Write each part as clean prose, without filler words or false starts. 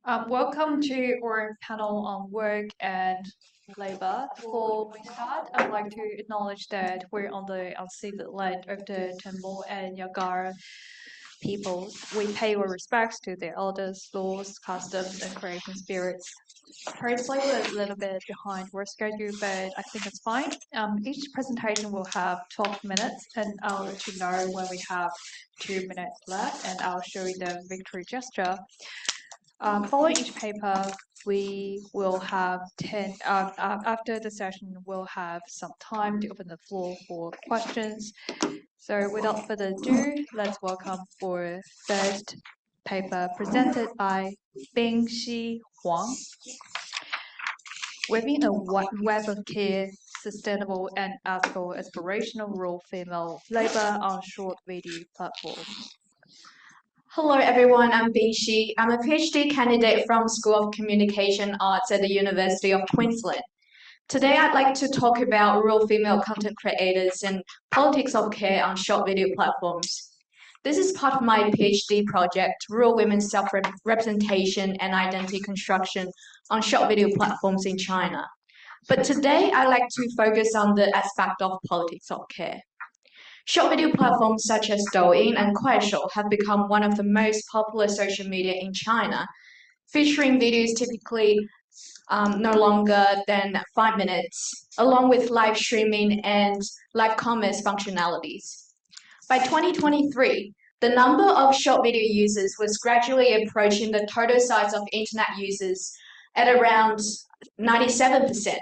Welcome to our panel on work and labor. Before we start, I'd like to acknowledge that we're on the unceded land of the Temple and Yagara peoples. We pay our respects to their elders, laws, customs, and creation spirits. Currently, we're a little bit behind work schedule, but I think it's fine. Each presentation will have 12 minutes, and I'll let you know when we have 2 minutes left, and I'll show you the victory gesture. Following each paper, we will have 10, after the session, we'll have some time to open the floor for questions. So without further ado, let's welcome for first paper presented by Bingxi Huang. Weaving a web of care, sustainable and ethical aspirational rural female labor on short video platforms. Hello everyone, I'm Bingxi. I'm a PhD candidate from School of Communication Arts at the University of Queensland. Today I'd like to talk about rural female content creators and politics of care on short video platforms. This is part of my PhD project, Rural Women's Self-Representation and Identity Construction on Short Video Platforms in China. But today I'd like to focus on the aspect of politics of care. Short video platforms such as Douyin and Kuaishou have become one of the most popular social media in China, featuring videos typically no longer than 5 minutes, along with live streaming and live commerce functionalities. By 2023, the number of short video users was gradually approaching the total size of internet users at around 97%.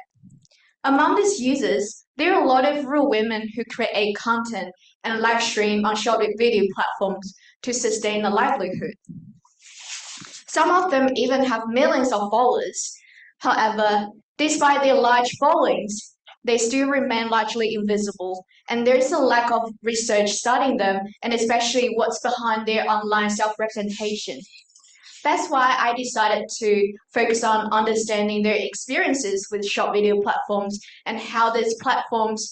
Among these users, there are a lot of rural women who create content and live stream on short video platforms to sustain a livelihood. Some of them even have millions of followers. However, despite their large followings, they still remain largely invisible, and there's a lack of research studying them, and especially what's behind their online self-representation. That's why I decided to focus on understanding their experiences with short video platforms and how these platforms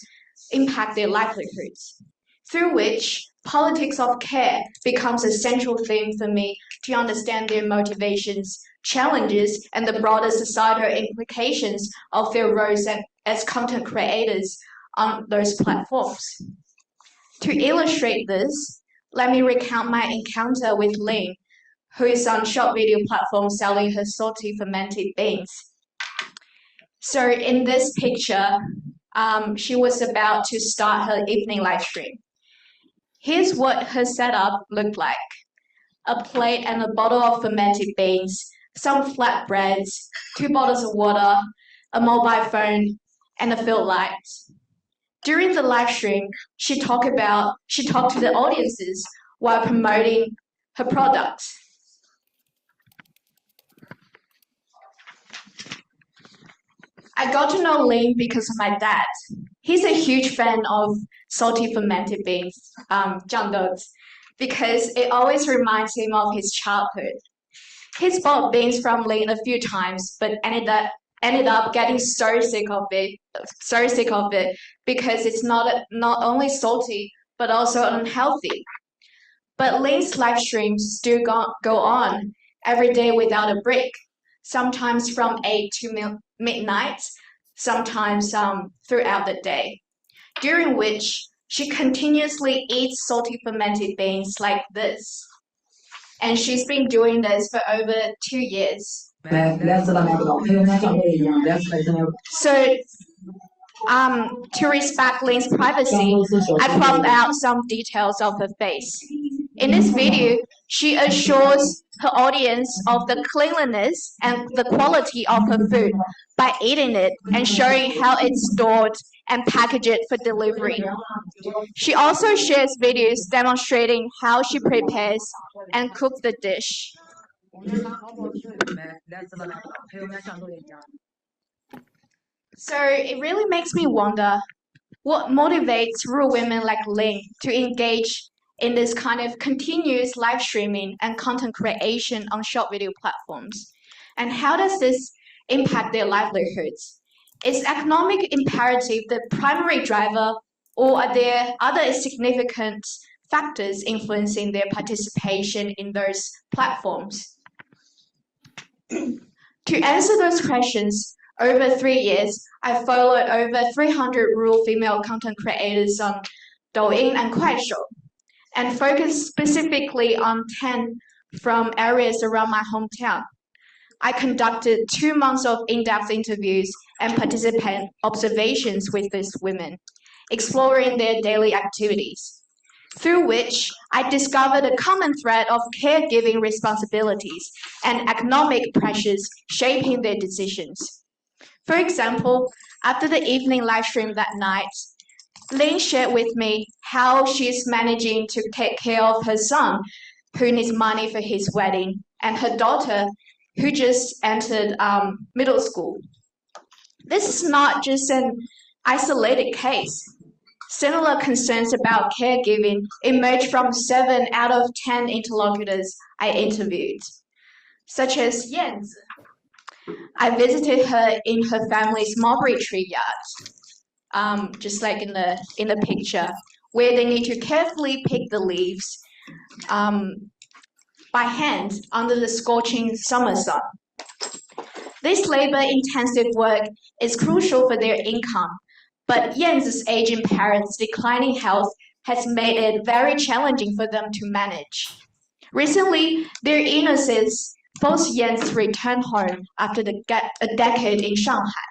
impact their livelihoods, through which politics of care becomes a central theme for me to understand their motivations, challenges, and the broader societal implications of their roles as content creators on those platforms. To illustrate this, let me recount my encounter with Lin, who is on short video platform selling her salty fermented beans. So in this picture, she was about to start her evening live stream. Here's what her setup looked like: a plate and a bottle of fermented beans, some flatbreads, 2 bottles of water, a mobile phone, and a field light. During the live stream, she talked to the audiences while promoting her products. I got to know Lin because of my dad. He's a huge fan of salty fermented beans, jiangdous, because it always reminds him of his childhood. He's bought beans from Lin a few times, but ended up getting so sick of it because it's not only salty but also unhealthy. But Lin's live streams still go on every day without a break, sometimes from 8 to midnight, sometimes throughout the day, during which she continuously eats salty fermented beans like this. And she's been doing this for over 2 years. So, to respect Lin's privacy, I cropped out some details of her face. In this video, she assures her audience of the cleanliness and the quality of her food by eating it and showing how it's stored and packaged for delivery. She also shares videos demonstrating how she prepares and cooks the dish. So it really makes me wonder what motivates rural women like Lin to engage in this kind of continuous live streaming and content creation on short video platforms. And how does this impact their livelihoods? Is economic imperative the primary driver, or are there other significant factors influencing their participation in those platforms? To answer those questions, over 3 years, I followed over 300 rural female content creators on Douyin and Kuaishou, and focused specifically on 10 from areas around my hometown. I conducted 2 months of in-depth interviews and participant observations with these women, exploring their daily activities, through which I discovered a common thread of caregiving responsibilities and economic pressures shaping their decisions. For example, after the evening live stream that night, Lynn shared with me how she's managing to take care of her son, who needs money for his wedding, and her daughter, who just entered middle school. This is not just an isolated case. Similar concerns about caregiving emerged from 7 out of 10 interlocutors I interviewed, such as Yanzi. I visited her in her family's mulberry tree yard, just like in the picture, where they need to carefully pick the leaves by hand under the scorching summer sun. This labor-intensive work is crucial for their income, but Yanzi's aging parents' declining health has made it very challenging for them to manage. Recently, their illnesses forced Yan to return home after a decade in Shanghai.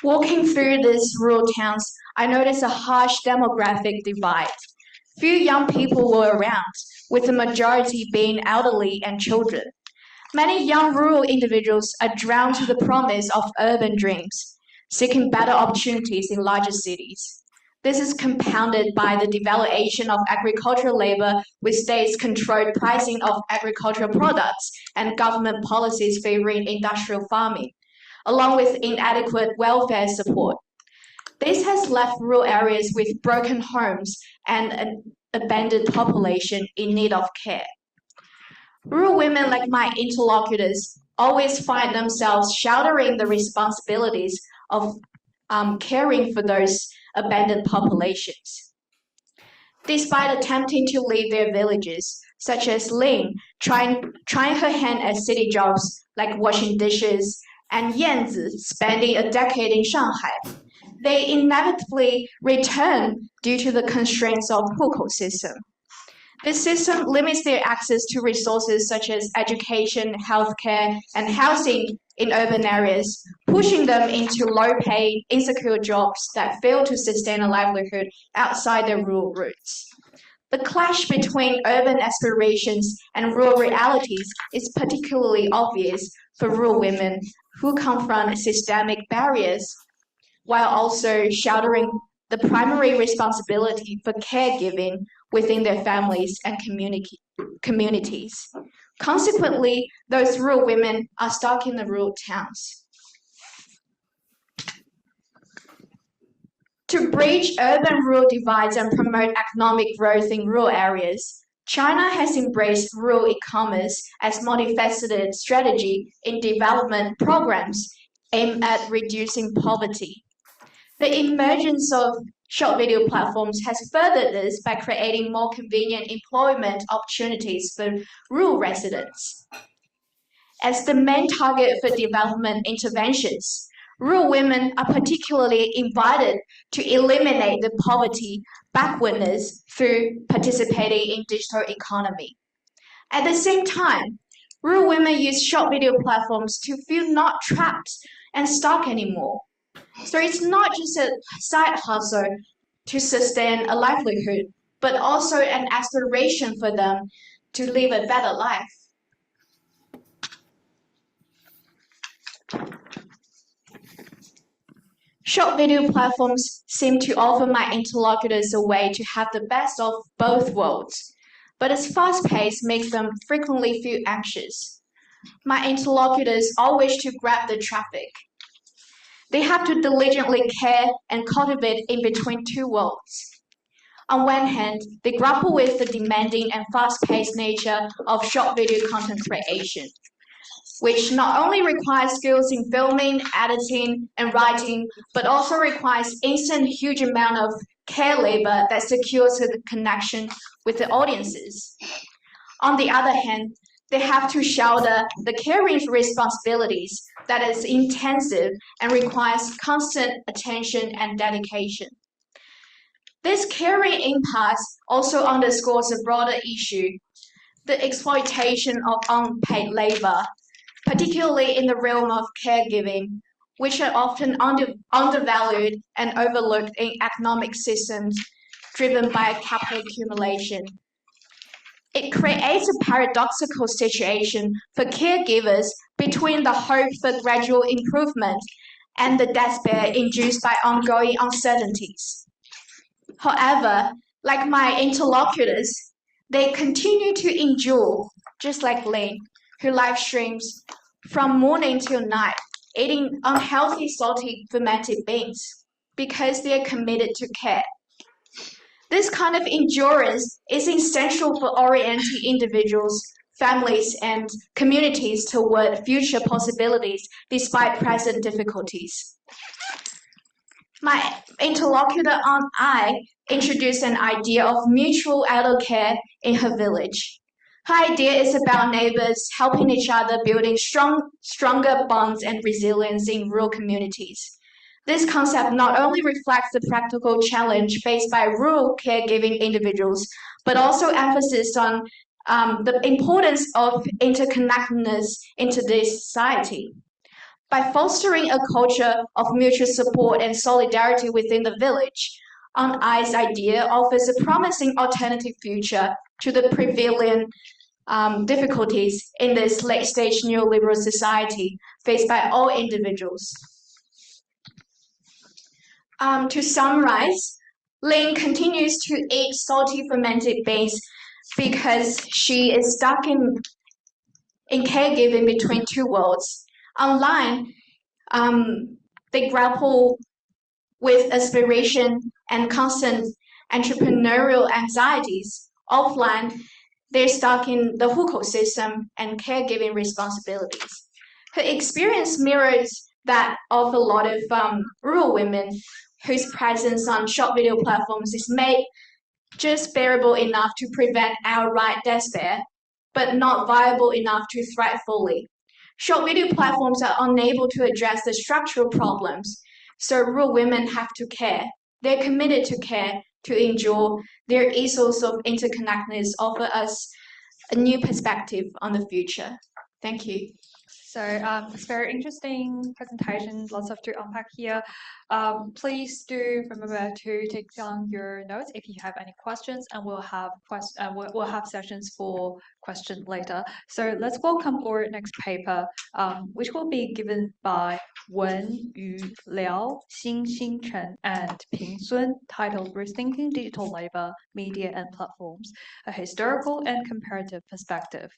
Walking through these rural towns, I noticed a harsh demographic divide. Few young people were around, with the majority being elderly and children. Many young rural individuals are drawn to the promise of urban dreams, seeking better opportunities in larger cities. This is compounded by the devaluation of agricultural labor with states-controlled pricing of agricultural products and government policies favoring industrial farming, along with inadequate welfare support. This has left rural areas with broken homes and an abandoned population in need of care. Rural women like my interlocutors always find themselves shouldering the responsibilities of caring for those abandoned populations. Despite attempting to leave their villages, such as Ling trying her hand at city jobs like washing dishes, and Yanzi spending a decade in Shanghai, they inevitably return due to the constraints of hukou system. This system limits their access to resources such as education, healthcare, and housing in urban areas, pushing them into low-paying, insecure jobs that fail to sustain a livelihood outside their rural roots. The clash between urban aspirations and rural realities is particularly obvious for rural women who confront systemic barriers while also shouldering the primary responsibility for caregiving within their families and communities. Consequently, those rural women are stuck in the rural towns. To bridge urban-rural divides and promote economic growth in rural areas, China has embraced rural e-commerce as multifaceted strategy in development programs aimed at reducing poverty. The emergence of short video platforms has furthered this by creating more convenient employment opportunities for rural residents. As the main target for development interventions, rural women are particularly invited to eliminate the poverty backwardness through participating in digital economy. At the same time, rural women use short video platforms to feel not trapped and stuck anymore. So it's not just a side hustle to sustain a livelihood, but also an aspiration for them to live a better life. Short video platforms seem to offer my interlocutors a way to have the best of both worlds, but its fast pace makes them frequently feel anxious. My interlocutors all wish to grab the traffic. They have to diligently care and cultivate in between two worlds. On one hand, they grapple with the demanding and fast-paced nature of short video content creation. which not only requires skills in filming, editing, and writing, but also requires instant huge amount of care labor that secures the connection with the audiences. On the other hand, they have to shoulder the caring responsibilities that is intensive and requires constant attention and dedication. This caring impasse also underscores a broader issue, the exploitation of unpaid labor, particularly in the realm of caregiving, which are often undervalued and overlooked in economic systems driven by capital accumulation. It creates a paradoxical situation for caregivers between the hope for gradual improvement and the despair induced by ongoing uncertainties. However, like my interlocutors, they continue to endure, just like Lin, who live streams from morning till night, eating unhealthy, salty, fermented beans, because they are committed to care. This kind of endurance is essential for orienting individuals, families, and communities toward future possibilities despite present difficulties. My interlocutor and I introduced an idea of mutual elder care in her village. Her idea is about neighbors helping each other, building stronger bonds and resilience in rural communities. This concept not only reflects the practical challenge faced by rural caregiving individuals, but also emphasizes on the importance of interconnectedness in today's society. By fostering a culture of mutual support and solidarity within the village, Aunt Ai's idea offers a promising alternative future to the prevalent difficulties in this late-stage neoliberal society faced by all individuals. To summarize, Lin continues to eat salty fermented beans because she is stuck in caregiving between two worlds. Online, they grapple with aspiration and constant entrepreneurial anxieties. Offline, they're stuck in the hukou system and caregiving responsibilities. Her experience mirrors that of a lot of rural women whose presence on short video platforms is made just bearable enough to prevent outright despair, but not viable enough to thrive fully. Short video platforms are unable to address the structural problems, so rural women have to care. They're committed to care, to endure. Their ethos of interconnectedness offer us a new perspective on the future. Thank you. So it's very interesting presentation, lots of to unpack here. Please do remember to take down your notes if you have any questions, and we'll have sessions for question later. So let's welcome our next paper, which will be given by Wenyu, Liao, Xinxin, Chen, and Pingsun, titled Rethinking Digital Labor, Media and Platforms, a Historical and Comparative Perspective.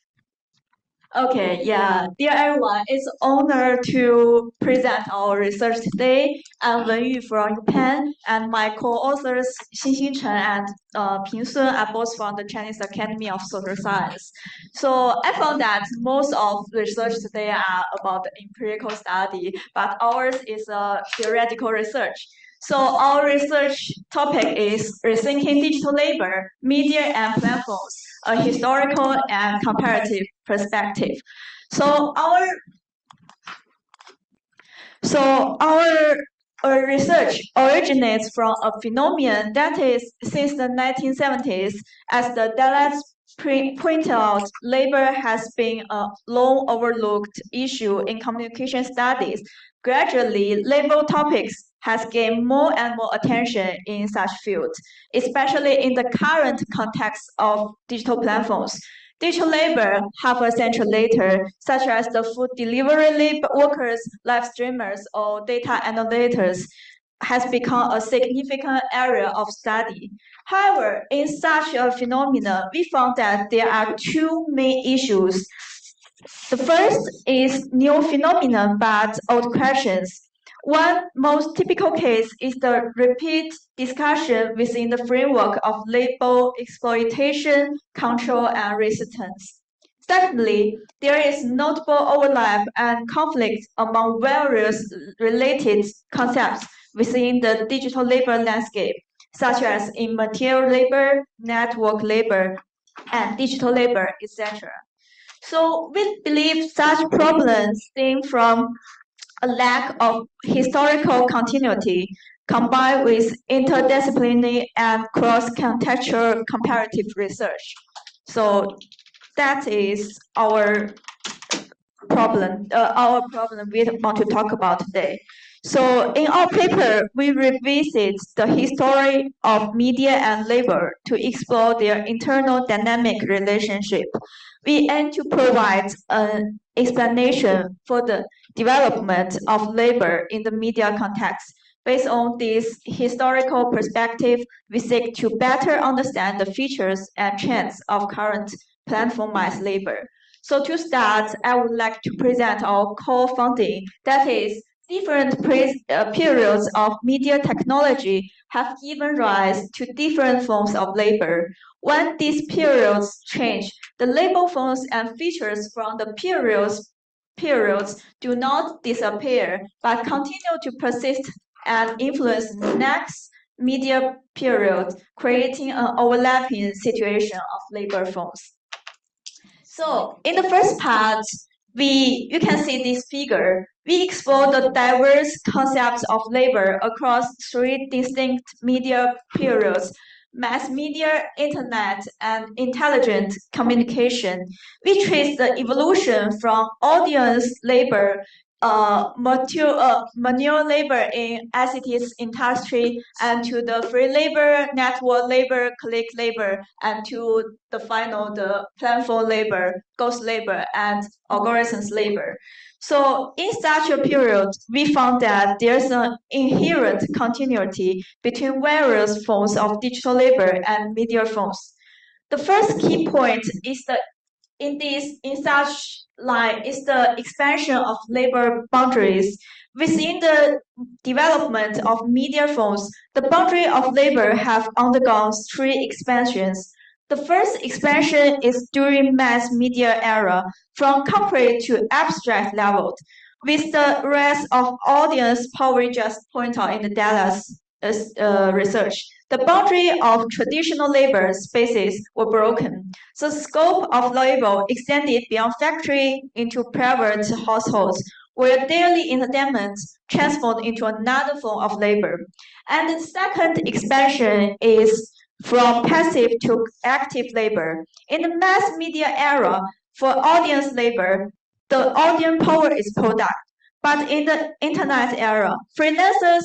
Okay, yeah, dear everyone, it's an honor to present our research today. I'm Wenyu from Japan, and my co-authors Xinxin Chen and Pingsun are both from the Chinese Academy of Social Science. So I found that most of research today are about the empirical study, but ours is a theoretical research. So our research topic is Rethinking Digital Labor, Media and Platforms, a Historical and Comparative Perspective. So our research originates from a phenomenon that is since the 1970s. As the deadlines point out, labor has been a long overlooked issue in communication studies. Gradually, labor topics has gained more and more attention in such fields, especially in the current context of digital platforms. Digital labor half a century later, such as the food delivery workers, live streamers, or data annotators, has become a significant area of study. However, in such a phenomenon, we found that there are two main issues. The first is new phenomenon but old questions. One most typical case is the repeat discussion within the framework of labor exploitation, control, and resistance. Secondly, there is notable overlap and conflict among various related concepts within the digital labor landscape, such as immaterial labor, network labor, and digital labor, etc. So we believe such problems stem from a lack of historical continuity combined with interdisciplinary and cross-contextual comparative research. So that is our problem we want to talk about today. So in our paper, we revisit the history of media and labor to explore their internal dynamic relationship. We aim to provide an explanation for the development of labor in the media context. Based on this historical perspective, we seek to better understand the features and trends of current platformized labor. So to start, I would like to present our core finding, that is, different periods of media technology have given rise to different forms of labor. When these periods change, the labor forms and features from the periods do not disappear, but continue to persist and influence the next media period, creating an overlapping situation of labor forms. So in the first part, you can see this figure. We explore the diverse concepts of labor across three distinct media periods: mass media, internet, and intelligent communication. We trace the evolution from audience labor, manual labor in ICT's industry, and to the free labor, network labor, click labor, and to the final, the platform labor, ghost labor, and algorithms labor. So in such a period, we found that there's an inherent continuity between various forms of digital labor and media forms. The first key point is is the expansion of labor boundaries. Within the development of media forms, the boundary of labor have undergone three expansions. The first expansion is during mass media era, from concrete to abstract level. With the rise of audience power just point out in the data's research, the boundary of traditional labor spaces were broken. The scope of labor extended beyond factory into private households, where daily entertainment transformed into another form of labor. And the second expansion is from passive to active labor. In the mass media era, for audience labor, the audience power is product. But in the internet era, freelancers,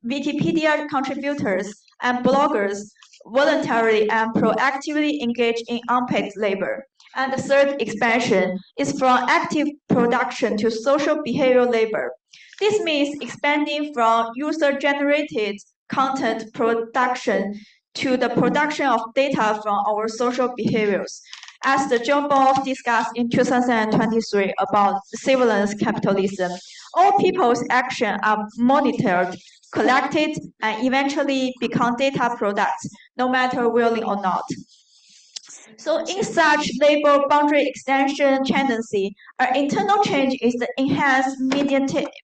Wikipedia contributors, and bloggers voluntarily and proactively engage in unpaid labor. And the third expansion is from active production to social behavioral labor. This means expanding from user-generated content production to the production of data from our social behaviors. As the John Ball discussed in 2023 about surveillance capitalism, all people's actions are monitored, collected, and eventually become data products, no matter willing or not. So in such labor boundary extension tendency, our internal change is the enhanced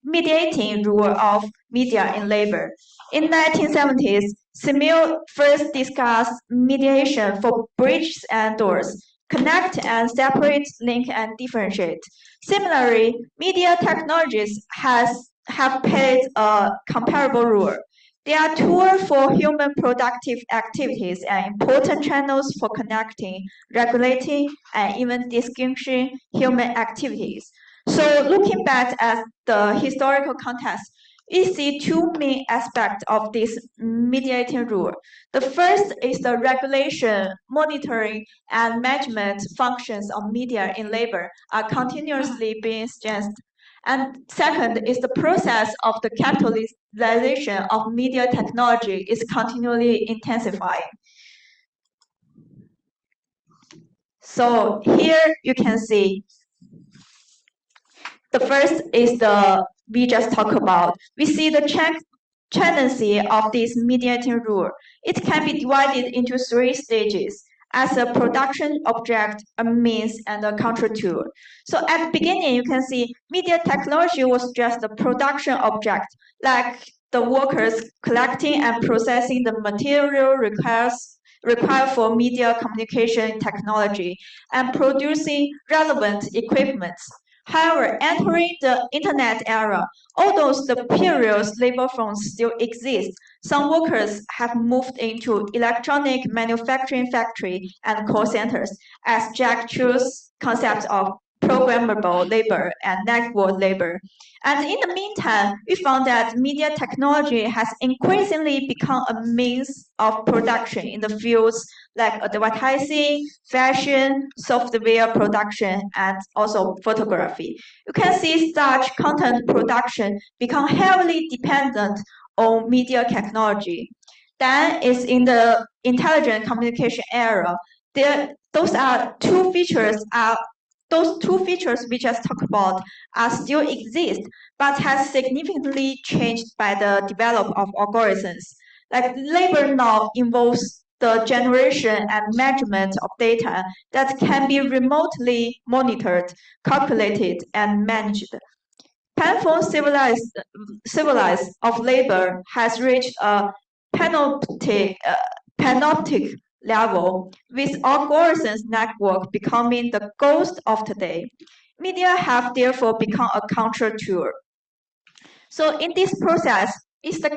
mediating role of media in labor. In 1970s, Semil first discussed mediation for bridges and doors: connect and separate, link and differentiate. Similarly, media technologies have played a comparable role. They are tools for human productive activities and important channels for connecting, regulating, and even distinguishing human activities. So looking back at the historical context, we see two main aspects of this mediating rule. The first is the regulation, monitoring, and management functions of media in labor are continuously being strengthened. And second is the process of the capitalization of media technology is continually intensifying. So here you can see the first is we just talked about. We see the tendency of this mediating rule. It can be divided into three stages. as a production object, a means, and a control tool. So at the beginning, you can see media technology was just a production object, like the workers collecting and processing the material required for media communication technology and producing relevant equipment. However, entering the internet era, although the previous labor forms still exist, some workers have moved into electronic manufacturing factory and call centers, as Jack Chu's concept of programmable labor and network labor. And in the meantime, we found that media technology has increasingly become a means of production in the fields like advertising, fashion, software production, and also photography. You can see such content production become heavily dependent on media technology. Then is in the intelligent communication era. Those two features we just talked about are still exist, but has significantly changed by the development of algorithms. Like labor now involves the generation and measurement of data that can be remotely monitored, calculated, and managed. Painful civilized of labor has reached a panoptic level, with algorithms network becoming the ghost of today. Media have therefore become a control tool. So in this process, it's the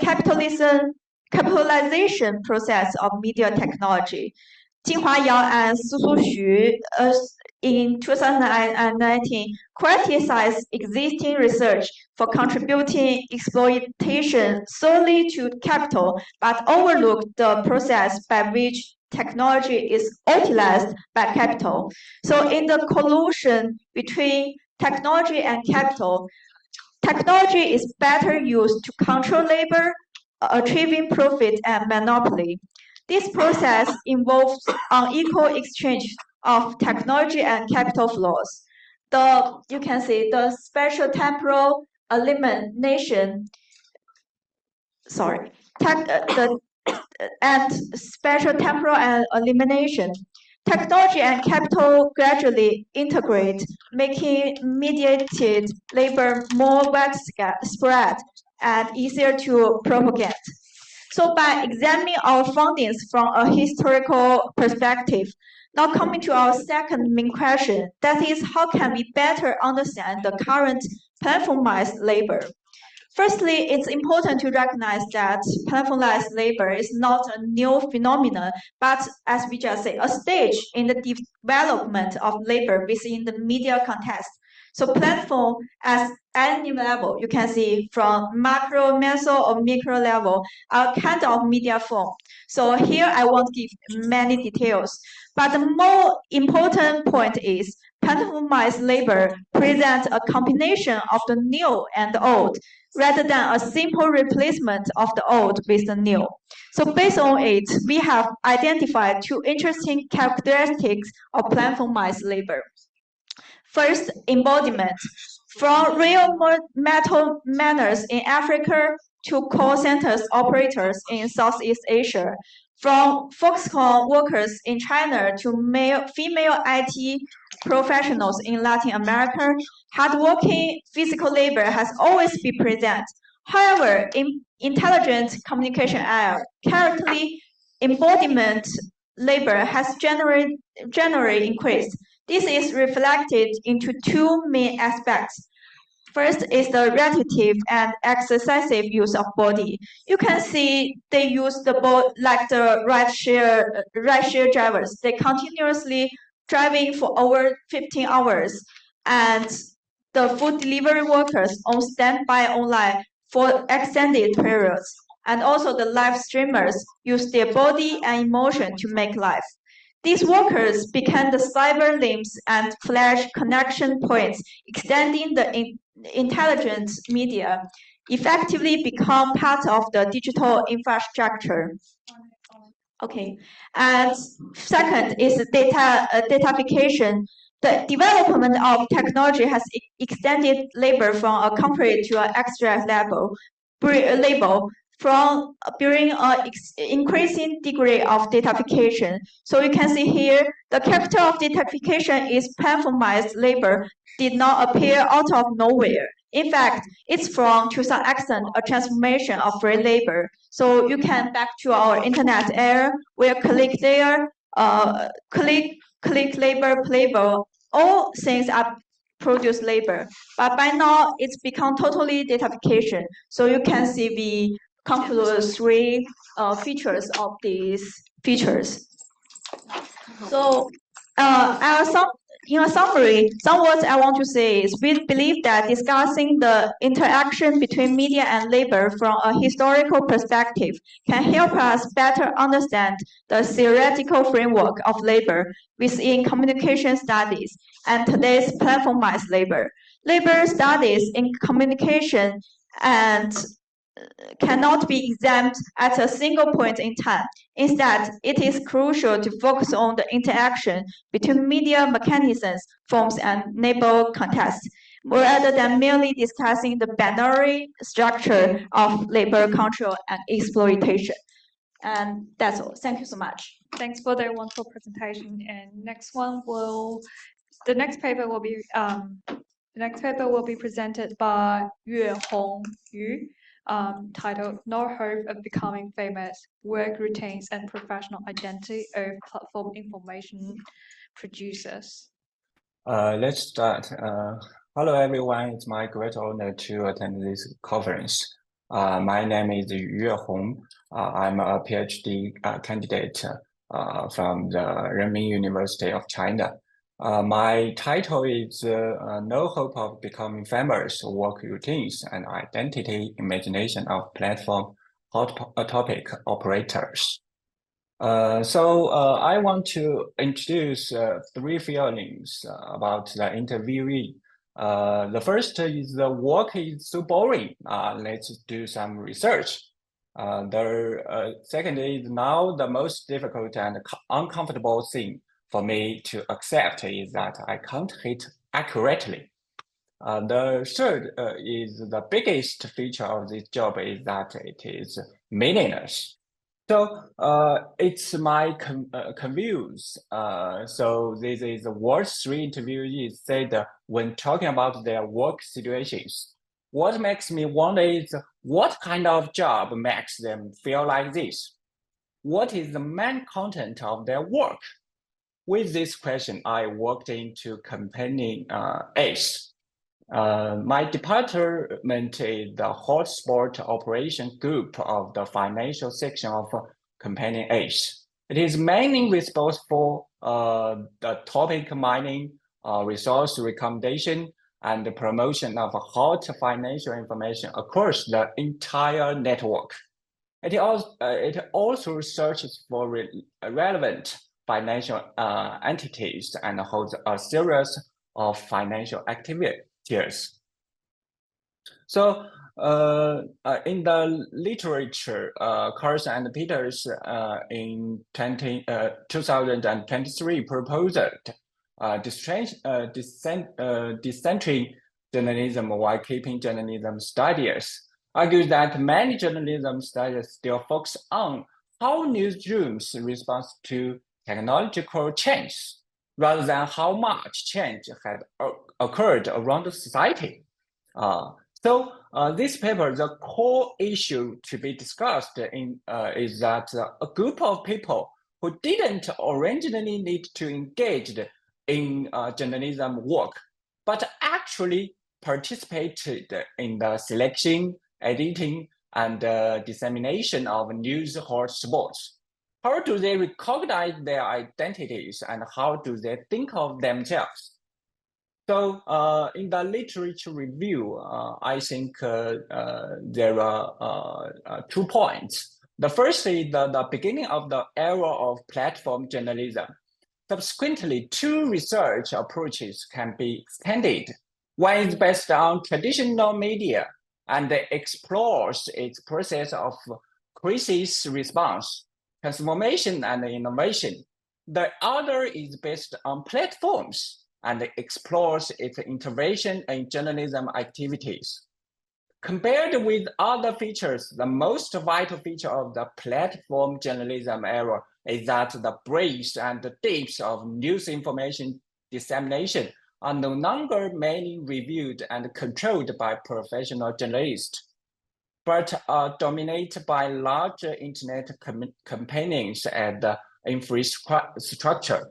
capitalization process of media technology. Jinhua Yao and Susu Xu in 2019 criticized existing research for contributing exploitation solely to capital, but overlooked the process by which technology is utilized by capital. So in the collusion between technology and capital, technology is better used to control labor, achieving profit and monopoly. This process involves unequal exchange of technology and capital flows. You can see the spatial temporal elimination. And spatial temporal and elimination. Technology and capital gradually integrate, making mediated labor more widespread and easier to propagate. So by examining our findings from a historical perspective, now coming to our second main question, that is, how can we better understand the current platformized labor? Firstly, it's important to recognize that platformized labor is not a new phenomenon, but as we just said, a stage in the development of labor within the media context. So platform at any level, you can see from macro, meso, or micro level, are kind of media form. So here I won't give many details, but the more important point is platformized labor presents a combination of the new and the old, rather than a simple replacement of the old with the new. So based on it, we have identified two interesting characteristics of platformized labor. First, embodiment. From real metal miners in Africa to call centers operators in Southeast Asia, from Foxconn workers in China to female IT professionals in Latin America, hardworking physical labor has always been present. However, in intelligent communication era, currently embodiment labor has generally increased. This is reflected into two main aspects. First is the repetitive and excessive use of body. You can see they use the boat like the rideshare drivers. They continuously driving for over 15 hours, and the food delivery workers on standby online for extended periods. And also the live streamers use their body and emotion to make life. These workers became the cyber limbs and flash connection points, extending the intelligent media, effectively become part of the digital infrastructure. Okay, and second is datafication. The development of technology has extended labor from a concrete to an abstract label. from bearing an increasing degree of datafication. So you can see here, the capital of datafication is platformized labor did not appear out of nowhere. In fact, it's from, to some extent, a transformation of free labor. So you can back to our internet era, where click there, click labor, labor, all things are produce labor. But by now, it's become totally datafication. So you can see we conclude three features of these features. So in a summary, some words I want to say is we believe that discussing the interaction between media and labor from a historical perspective can help us better understand the theoretical framework of labor within communication studies and today's platformized labor. Labor studies in communication and cannot be examined at a single point in time. Instead, it is crucial to focus on the interaction between media mechanisms, forms, and neighbor contexts, rather than merely discussing the binary structure of labor control and exploitation. And that's all. Thank you so much. Thanks for the wonderful presentation. And the next paper will be presented by Yuehong, titled "No Hope of Becoming Famous: Work Routines and Professional Identity of Platform Information Producers." Let's start. Hello, everyone. It's my great honor to attend this conference. My name is Yuehong. I'm a PhD candidate from the Renmin University of China. My title is No Hope of Becoming Famous: Work Routines and Identity Imagination of Platform Hot Topic Operators. I want to introduce three feelings about the interviewee. The first is the work is so boring. Let's do some research. The second is now the most difficult and uncomfortable thing for me to accept is that I can't hit accurately. The third is the biggest feature of this job is that it is meaningless. So it's my conviews. So this is what three interviewees said when talking about their work situations. What makes me wonder is what kind of job makes them feel like this? What is the main content of their work? With this question, I walked into company ACE. My department is the hotspot operation group of the financial section of company ACE. It is mainly responsible for the topic mining, resource recommendation, and the promotion of hot financial information across the entire network. It also searches for relevant financial entities and holds a series of financial activities. So in the literature, Carson and Peters in 2023 proposed decentering journalism while keeping journalism studies, argues that many journalism studies still focus on how newsrooms respond to technological change, rather than how much change had occurred around the society. This paper, the core issue to be discussed is that a group of people who didn't originally need to engage in journalism work, but actually participated in the selection, editing, and dissemination of news hotspots. How do they recognize their identities and how do they think of themselves? So in the literature review, I think there are 2 points. The first is the beginning of the era of platform journalism. Subsequently, 2 research approaches can be extended. One is based on traditional media and explores its process of crisis response, transformation, and innovation. The other is based on platforms and explores its intervention in journalism activities. Compared with other features, the most vital feature of the platform journalism era is that the breadth and the depth of news information dissemination are no longer mainly reviewed and controlled by professional journalists, but are dominated by larger internet companies and infrastructure.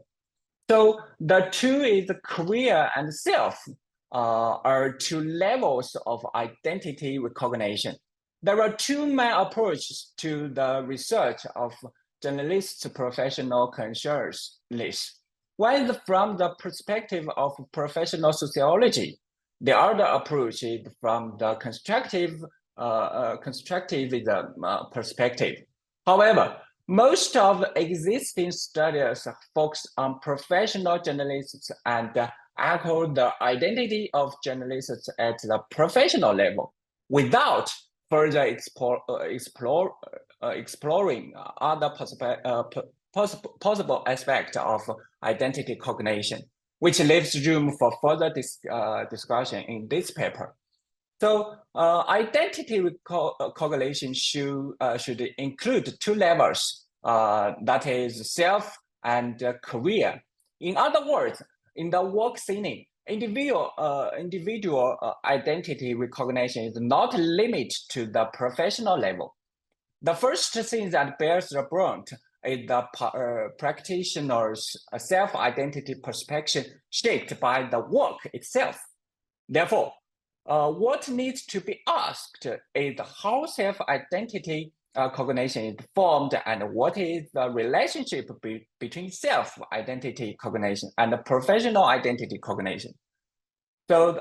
So the two is career and self are two levels of identity recognition. There are two main approaches to the research of journalists' professional consciousness. One is from the perspective of professional sociology. The other approach is from the constructivism perspective. However, most of existing studies focus on professional journalists and echo the identity of journalists at the professional level without further exploring other possible aspects of identity cognition, which leaves room for further discussion in this paper. So identity recognition should include two levels, that is self and career. In other words, in the work setting, individual identity recognition is not limited to the professional level. The first thing that bears the brunt is the practitioner's self-identity perception shaped by the work itself. Therefore, what needs to be asked is how self-identity cognition is formed and what is the relationship between self-identity cognition and professional identity cognition. So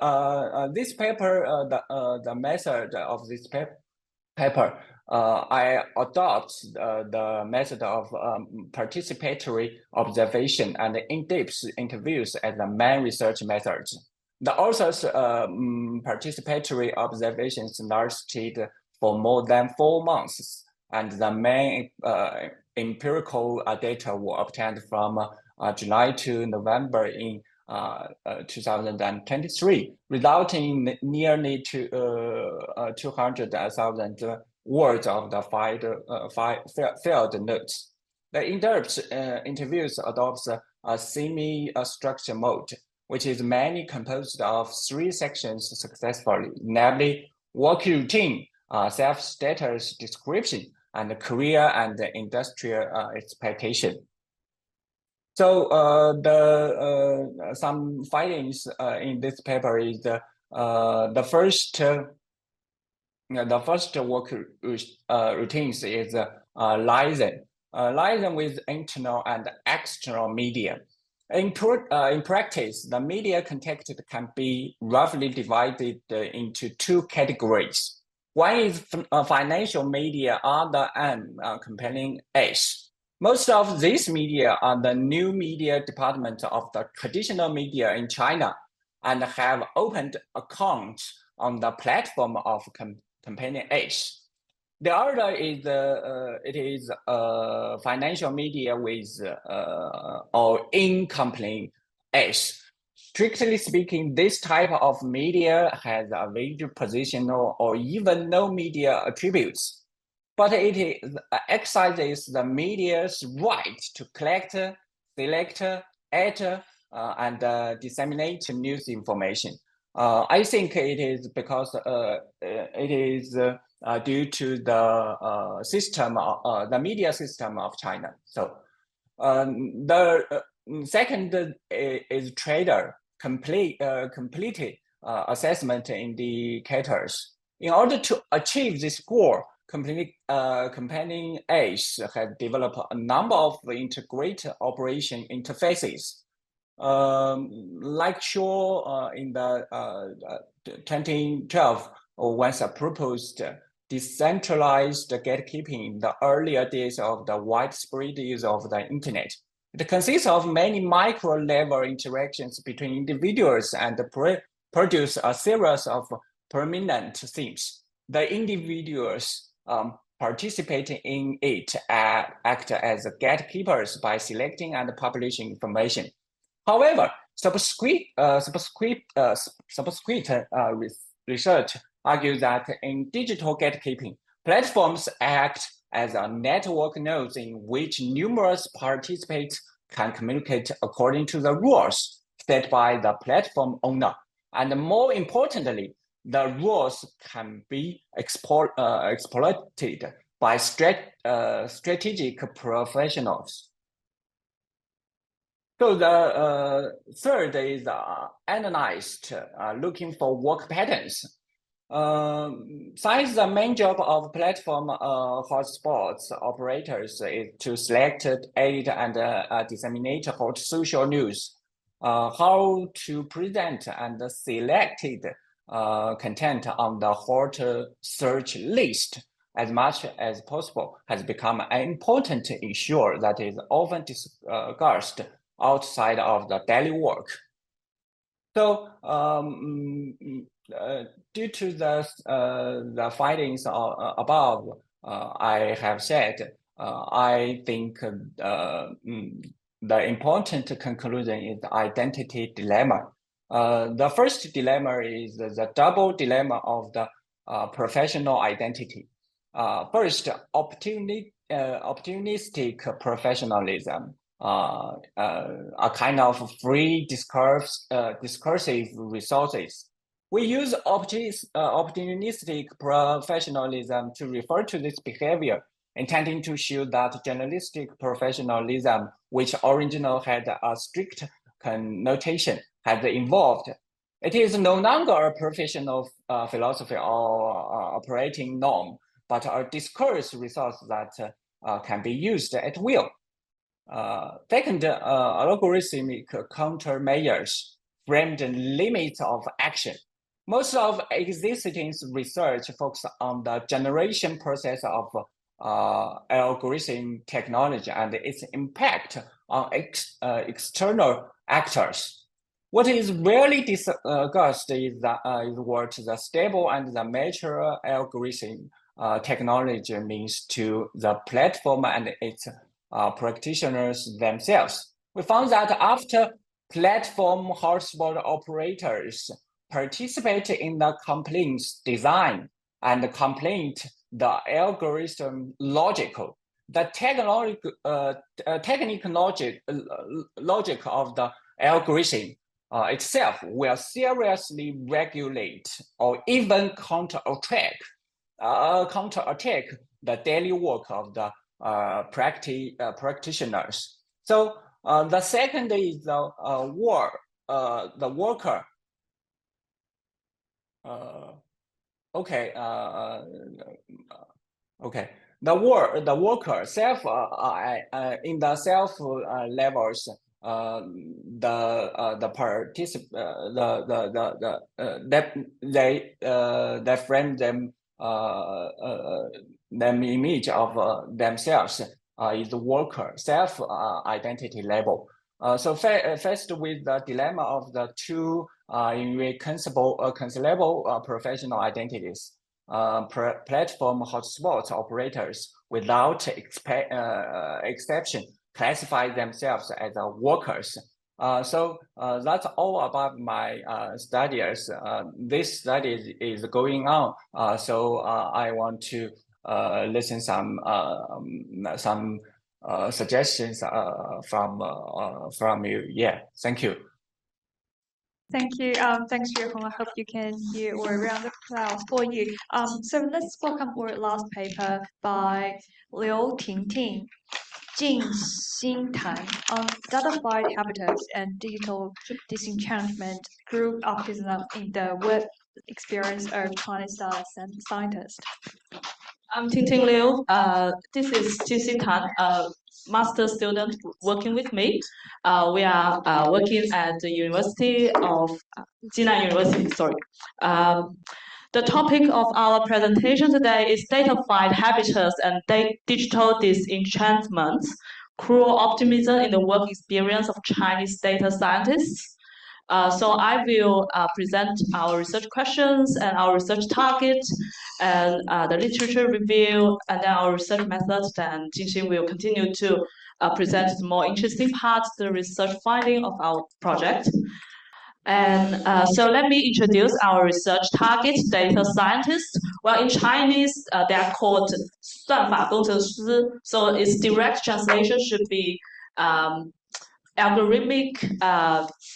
this paper, the method of this paper, I adopt the method of participatory observation and in-depth interviews as the main research methods. The author's participatory observations lasted for more than 4 months, and the main empirical data were obtained from July to November in 2023, resulting in nearly 200,000 words of the field notes. The in-depth interviews adopts a semi-structure mode, which is mainly composed of 3 sections successfully, namely work routine, self-status description, and career and industrial expectation. So some findings in this paper is the first work routines is liaison with internal and external media. In practice, the media contact can be roughly divided into 2 categories. One is financial media, other and compelling S. Most of these media are the new media department of the traditional media in China and have opened accounts on the platform of compelling S. The other is it is financial media with or incomplete S. Strictly speaking, this type of media has a major positional or even no media attributes, but it exercises the media's right to collect, select, edit, and disseminate news information. I think it is because it is due to the system, the media system of China. So the second is trader completed assessment indicators. In order to achieve this goal, compelling Ace has developed a number of integrated operation interfaces. Like Shaw in the 2012 once proposed decentralized gatekeeping in the earlier days of the widespread use of the internet. It consists of many micro-level interactions between individuals and produce a series of permanent themes. The individuals participating in it act as gatekeepers by selecting and publishing information. However, subsequent research argue that in digital gatekeeping, platforms act as a network nodes in which numerous participants can communicate according to the rules set by the platform owner. And more importantly, the rules can be exploited by strategic professionals. So the third is analyzed, looking for work patterns. Since the main job of platform hotspots operators is to select, edit, and disseminate hot social news, how to present and selected content on the hot search list as much as possible has become an important issue that is often discussed outside of the daily work. So due to the findings above, I have said, I think the important conclusion is the identity dilemma. The first dilemma is the double dilemma of the professional identity. First, optimistic professionalism, a kind of free discursive resources. We use optimistic professionalism to refer to this behavior, intending to show that journalistic professionalism, which originally had a strict connotation, has evolved. It is no longer a professional philosophy or operating norm, but a discourse resource that can be used at will. Second, algorithmic countermeasures frame the limits of action. Most of existing research focuses on the generation process of algorithm technology and its impact on external actors. What is rarely discussed is what the stable and the mature algorithm technology means to the platform and its practitioners themselves. We found that after platform hotspot operators participate in the complaints design and complete the algorithm logical, the technical logic of the algorithm itself will seriously regulate or even counterattack the daily work of the practitioners. So the second is the worker. Okay. The worker self in the self levels. They frame them image of themselves is the worker self identity level. So faced with the dilemma of the two irreconcilable professional identities, platform hotspot operators without exception classify themselves as workers. So that's all about my studies. This study is going on. So I want to listen some suggestions from you. Yeah, thank you. Thank you. Thanks, Yuehong. I hope you can hear a round of applause for you. So let's welcome our last paper by Liao, Tingting, Jingxin on Datafied Habitus and digital disenchantment group optimism in the web experience of Chinese data scientists. I'm Tingting Liu. This is Xinxin, a master student working with me. We are working at the University of Jinan University. Sorry. The topic of our presentation today is Datafied Habitus and digital disenchantments, cruel optimism in the work experience of Chinese data scientists. So I will present our research questions and our research target and the literature review and then our research methods. Then Jingxin will continue to present the more interesting parts, the research finding of our project. And so let me introduce our research target, data scientists. Well, in Chinese, they are called 算法工程师. So its direct translation should be algorithmic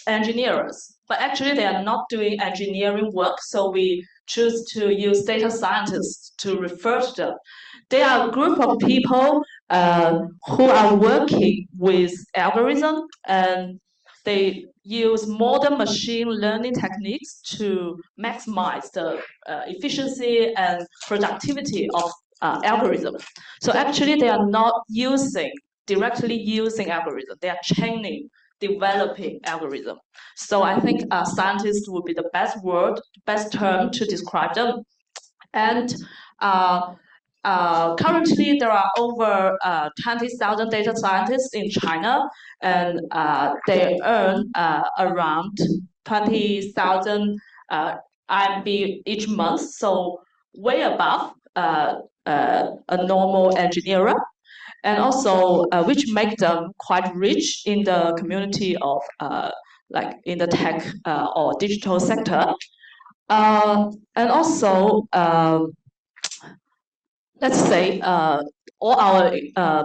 engineers. But actually, they are not doing engineering work, so we choose to use data scientists to refer to them. They are a group of people who are working with algorithm, and they use modern machine learning techniques to maximize the efficiency and productivity of algorithm. So actually, they are not directly using algorithm. They are training, developing algorithm. So I think scientist would be the best term to describe them. And currently, there are over 20,000 data scientists in China, and they earn around 20,000 RMB each month, so way above a normal engineer, and also which make them quite rich in the community of like in the tech or digital sector. And also, let's say all our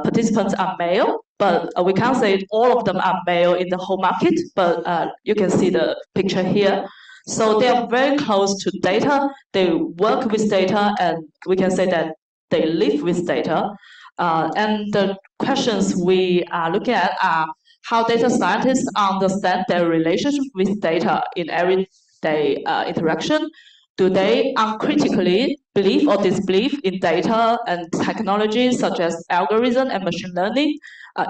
participants are male, but we can't say all of them are male in the whole market, but you can see the picture here. So they are very close to data, they work with data, and we can say that they live with data. And the questions we are looking at are how data scientists understand their relationship with data in everyday interaction. Do they uncritically believe or disbelieve in data and technologies such as algorithm and machine learning?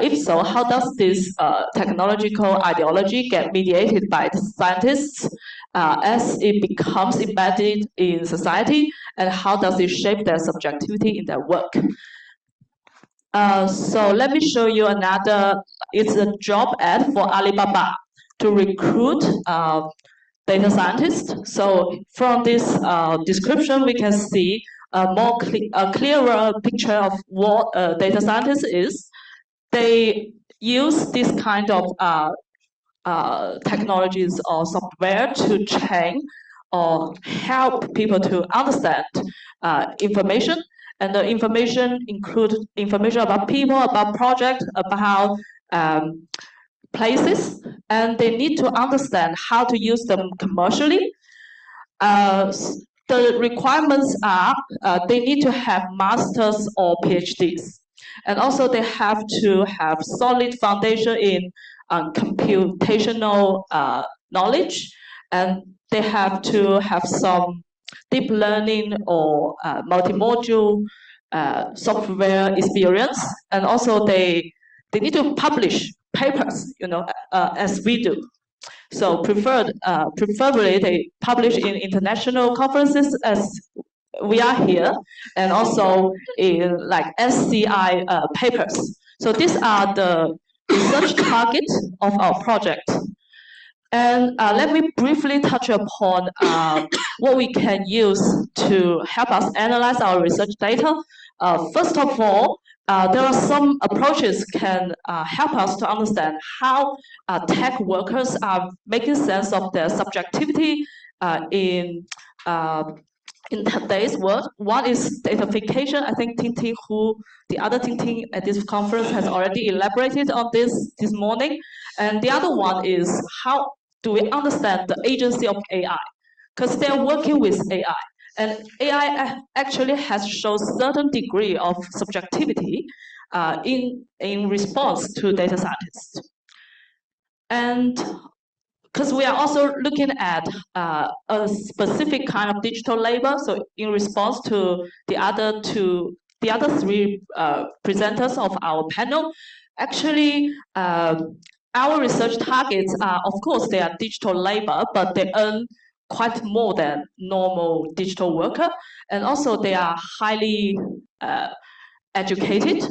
If so, how does this technological ideology get mediated by the scientists as it becomes embedded in society, and how does it shape their subjectivity in their work? So let me show you another, it's a job ad for Alibaba to recruit data scientists. So from this description, we can see a clearer picture of what a data scientist is. They use this kind of technologies or software to train or help people to understand information. And the information include information about people, about projects, about places, and they need to understand how to use them commercially. The requirements are they need to have masters or PhDs, and also they have to have solid foundation in computational knowledge, and they have to have some deep learning or multimodal software experience, and also they need to publish papers, as we do. So preferably they publish in international conferences as we are here, and also in like SCI papers. So these are the research targets of our project. And let me briefly touch upon what we can use to help us analyze our research data. First of all, there are some approaches can help us to understand how tech workers are making sense of their subjectivity in today's world. One is datafication. I think Tingting, the other Tingting at this conference has already elaborated on this morning. And the other one is how do we understand the agency of AI? Because they're working with AI. And AI actually has shown certain degree of subjectivity in response to data scientists. And because we are also looking at a specific kind of digital labor, so in response to the other three presenters of our panel, actually our research targets are, of course, they are digital labor, but they earn quite more than normal digital worker, and also they are highly educated,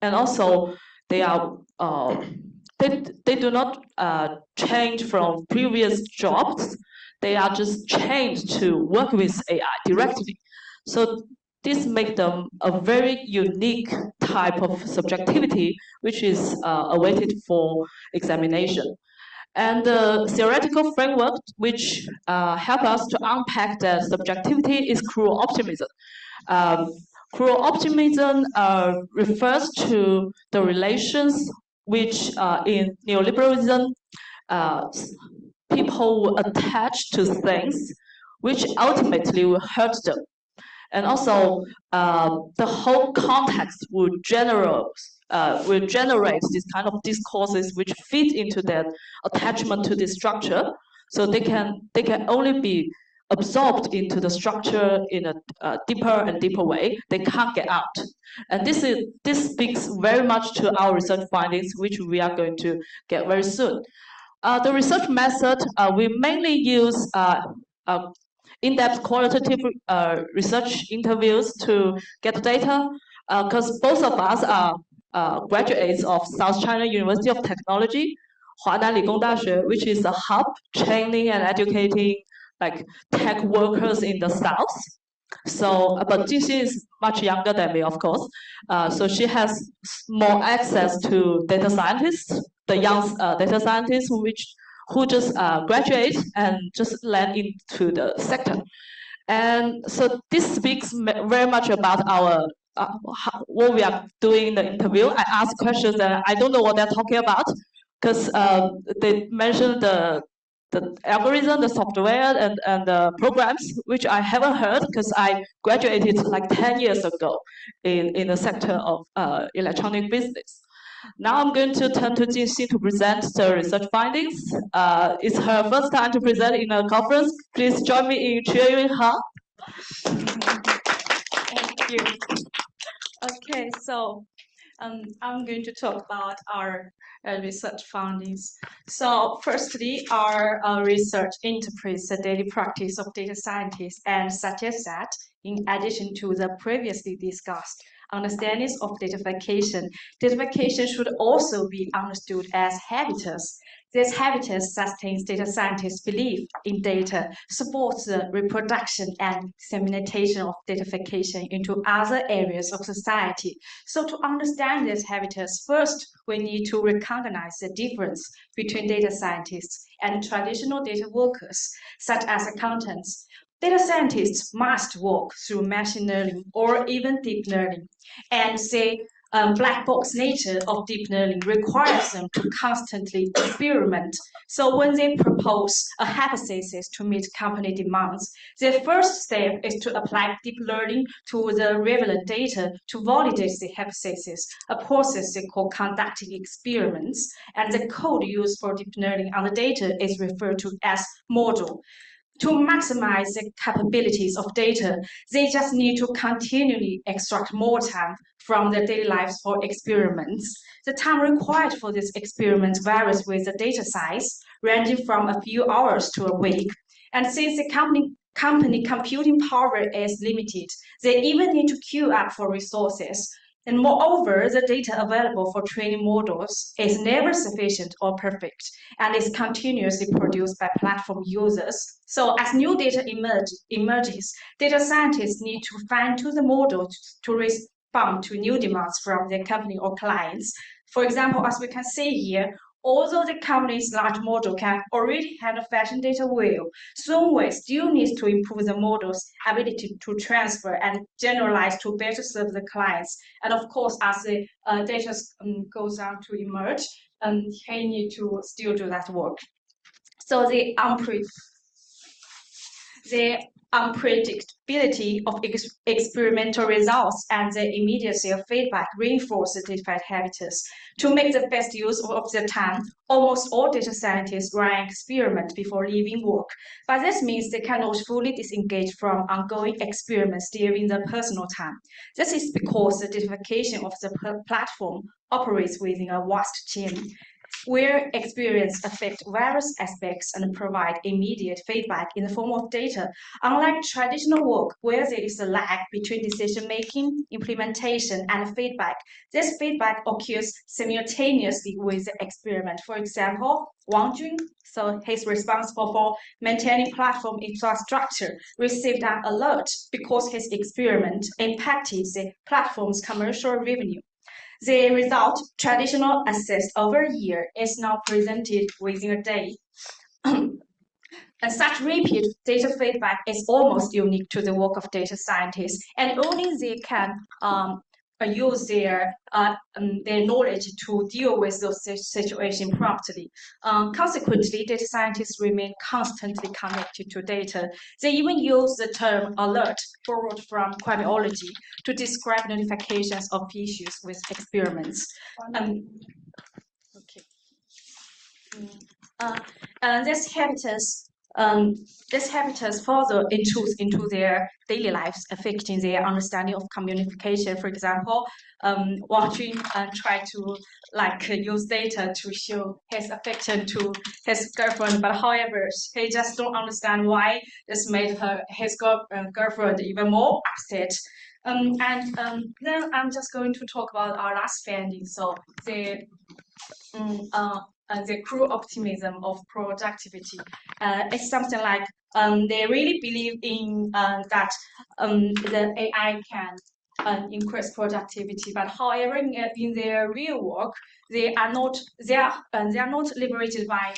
and also they are they do not change from previous jobs. They are just trained to work with AI directly. So this makes them a very unique type of subjectivity, which is awaited for examination. And the theoretical framework which help us to unpack that subjectivity is cruel optimism. Cruel optimism refers to the relations which in neoliberalism people will attach to things which ultimately will hurt them. And also, the whole context will generate this kind of discourses which fit into that attachment to this structure. So they can only be absorbed into the structure in a deeper and deeper way. They can't get out. And this speaks very much to our research findings, which we are going to get very soon. The research method, we mainly use in-depth qualitative research interviews to get data, because both of us are graduates of South China University of Technology, Huanan Ligang Daxue, which is a hub training and educating like tech workers in the South. So, but Jingxin is much younger than me, of course. So she has more access to data scientists, the young data scientists who just graduate and just land into the sector. And so this speaks very much about our what we are doing in the interview. I ask questions and I don't know what they're talking about because they mentioned the algorithm, the software, and the programs, which I haven't heard because I graduated like 10 years ago in the sector of electronic business. Now I'm going to turn to Jingxin to present the research findings. It's her first time to present in a conference. Please join me in cheering her. Thank you. Okay, so I'm going to talk about our research findings. So firstly, our research interprets the daily practice of data scientists and suggests that, in addition to the previously discussed understandings of datafication should also be understood as habitus. This habitus sustains data scientists' belief in data, supports the reproduction and dissemination of datafication into other areas of society. So to understand this habitus, first, we need to recognize the difference between data scientists and traditional data workers, such as accountants. Data scientists must walk through machine learning or even deep learning, and say black box nature of deep learning requires them to constantly experiment. So when they propose a hypothesis to meet company demands, their first step is to apply deep learning to the relevant data to validate the hypothesis, a process they call conducting experiments, and the code used for deep learning on the data is referred to as model. To maximize the capabilities of data, they just need to continually extract more time from their daily lives for experiments. The time required for these experiments varies with the data size, ranging from a few hours to a week. And since the company computing power is limited, they even need to queue up for resources. And moreover, the data available for training models is never sufficient or perfect and is continuously produced by platform users. So as new data emerges, data scientists need to fine-tune the model to respond to new demands from their company or clients. For example, as we can see here, although the company's large model can already handle fashion data well, Sunway still needs to improve the model's ability to transfer and generalize to better serve the clients. And of course, as the data goes on to emerge, he needs to still do that work. So the unpredictability of experimental results and the immediacy of feedback reinforce the Datafied habitus. To make the best use of their time, almost all data scientists run an experiment before leaving work, but this means they cannot fully disengage from ongoing experiments during their personal time. This is because the datafication of the platform operates within a vast chain, where experience affect various aspects and provide immediate feedback in the form of data. Unlike traditional work, where there is a lag between decision-making, implementation, and feedback, this feedback occurs simultaneously with the experiment. For example, Wang, so he's responsible for maintaining platform infrastructure, received an alert because his experiment impacted the platform's commercial revenue. The result, traditional assist over a year, is now presented within a day. And such repeat data feedback is almost unique to the work of data scientists, and only they can use their knowledge to deal with those situations promptly. Consequently, data scientists remain constantly connected to data. They even use the term alert, borrowed from criminology, to describe notifications of issues with experiments. This habitus further intrudes into their daily lives, affecting their understanding of communication. For example, watching and try to use data to show his affection to his girlfriend, but however, he just don't understand why this made his girlfriend even more upset. Then I'm just going to talk about our last finding. So the cruel optimism of productivity. It's something like they really believe in that the AI can increase productivity, but however, in their real work, they are not liberated by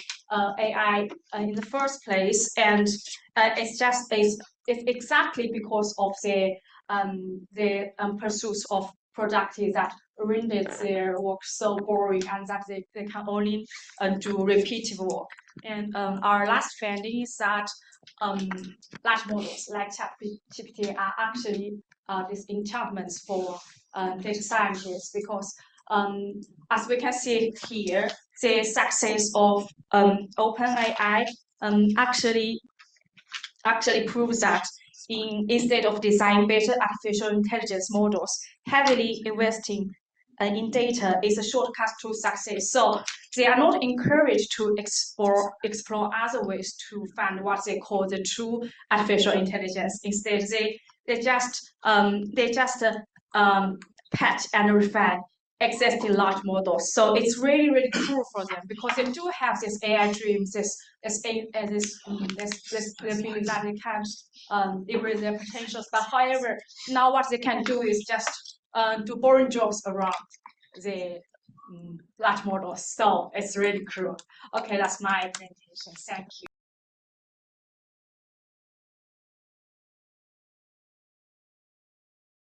AI in the first place, and it's exactly because of the pursuits of productivity that rendered their work so boring, and that they can only do repetitive work. And our last finding is that large models like ChatGPT are actually disenchantments for data scientists, because as we can see here, the success of OpenAI actually proves that instead of designing better artificial intelligence models, heavily investing in data is a shortcut to success. So they are not encouraged to explore other ways to find what they call the true artificial intelligence. Instead, they just patch and refine existing large models. So it's really, really cool for them, because they do have this AI dreams, this feeling that they can liberate their potentials. But however, now what they can do is just do boring jobs around the large models. So it's really cool. Okay, that's my presentation. Thank you.